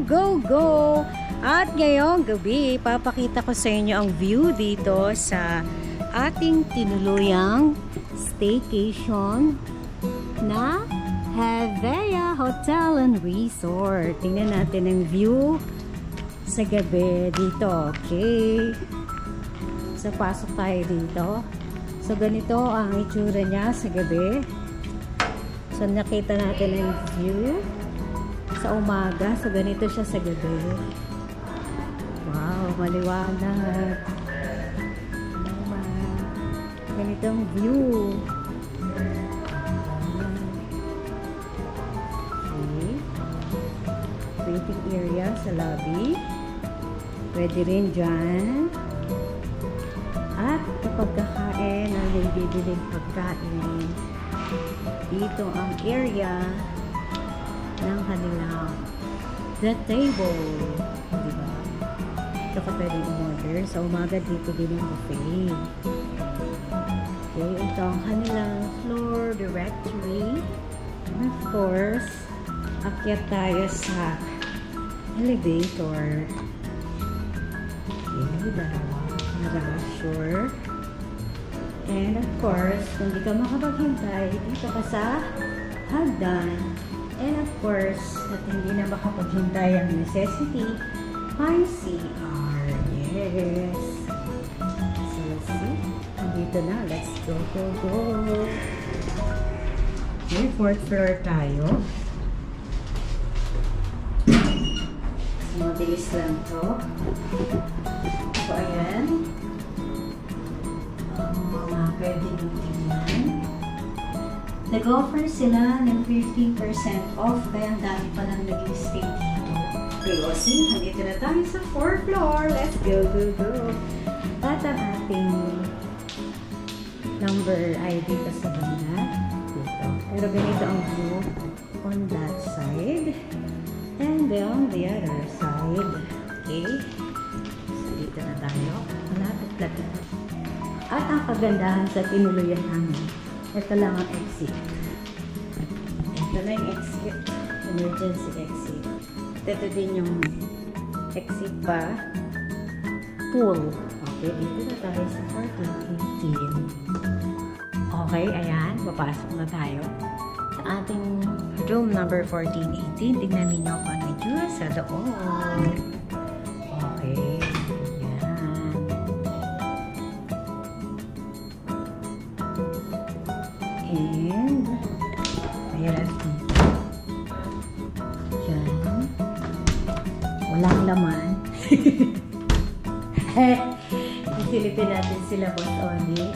go, go! At ngayong gabi, papakita ko sa inyo ang view dito sa ating tinuluyang staycation na Havea Hotel and Resort. Tingnan natin ang view sa gabi dito. Okay. So, pasok tayo dito. So, ganito ang itsura niya sa gabi. So, nakita natin ang view sa umaga. So, ganito siya sa gabi. Wow, maliwanag. Ganitong view. Okay. Waiting area sa lobby. Pwede rin dyan. At kapag kakain, may bibiling pagkain. Dito ang area ng kanilang the table. Diba? Ito ka pwede umorder. Sa umaga dito din ang buffet. Okay, ito ang kanilang floor directory. And of course, akyat tayo sa elevator. Okay, dalawa. Sure. And of course, kung di ka makapaghintay, dito ka sa hagdan. And of course, at hindi na makapaghintay ang necessity, may CR. Yes. So, let's see. Dito na. Let's go, go, go. Okay, 4th floor tayo. Mabilis lang to. So, ayan. Mga pwede nyo tingnan. Nag-offer sila ng 15% off kaya ang dami pa lang nag-stay dito. Okay, o see, nandito na tayo sa 4th floor. Let's go, go, go. At ang ating number ay dito sa banda. Dito. Pero ganito ang view on that side. And then on the other side. Okay. So, dito na tayo. Malapit-lapit. At ang kagandahan sa tinuluyan namin, ito lang ang exit. Ito na yung exit. Emergency exit. Ito din yung exit pa. Pool. Okay, dito na tayo sa 1418. Okay, ayan. Papasok na tayo sa ating room number 1418. Tignan ninyo kung ano yung sa loob. Okay. And ayan. Diyan. Walang laman. Isilipin natin sila, Boss Oni.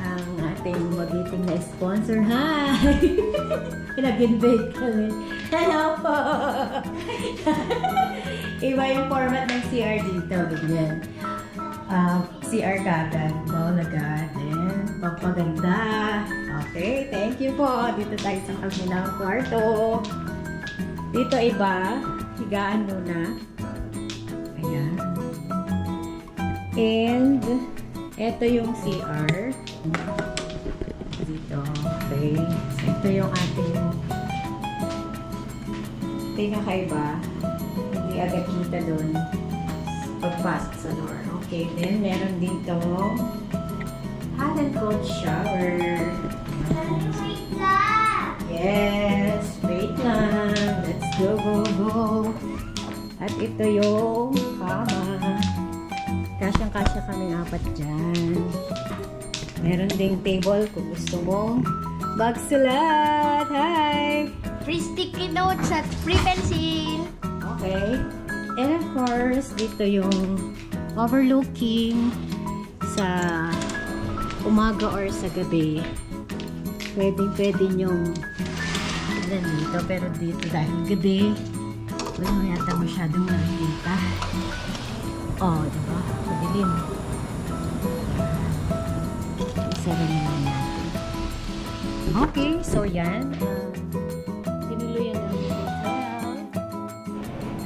Ang ating magiting na sponsor. Hi! Pinag-invade kami. Hello po! Iba yung format ng CR dito. Ganyan. CR kagad. Bowl agad. And pampaganda. Okay, thank you po. Dito tayo sa kabilang kwarto. Dito iba, higaan muna. Ayan. And, ito yung CR. Dito. Okay. So, ito yung ating pinakaiba. Hindi agad kita doon pagpasok sa door. Okay, then meron dito hot and cold shower. Yes, wait lang. Let's go, go, go. At ito yung kama. Kasyang-kasya kaming apat dyan. Meron ding table kung gusto mong magsulat. Hi! Free sticky notes at free pencil. Okay. And of course, dito yung overlooking sa umaga or sa gabi. Pwede nyong dito, pero dito dahil gabi, wala yata masyadong nakikita. Oh, diba? Madilim. Isa-rin naman natin. Okay, so yan. Tinuluyan ng hotel.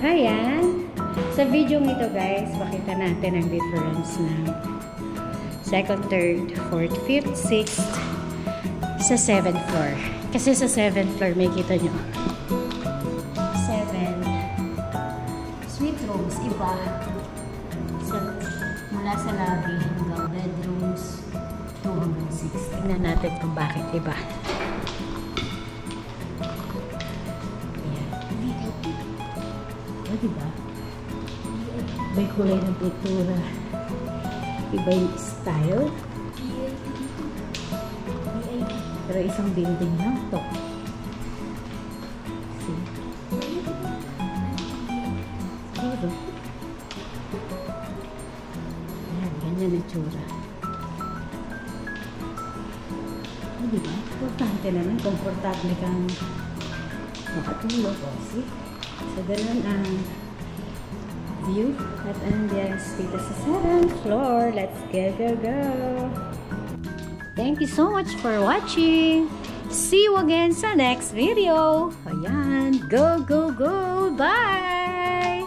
Ayan. Sa video nito guys, makita natin ang difference ng 2nd, 3rd, 4th, 5th, 6th sa 7th floor. Kasi sa 7th floor, may kita nyo. 7, iba. Mula sa lobby hanggang bedrooms 2 hanggang 6. Tingnan natin kung bakit iba. Ayan. O, diba? May kulay ng pintura. Iba yung style. Pero isang building lang to. See? Siguro. Ayan, ganyan ang tsura. O, diba? Importante naman, komportable kang makatulog. O, see? So, ganun ang view at ambience dito sa 7th floor. Let's go! Thank you so much for watching. See you again sa next video. Ayan, go! Bye!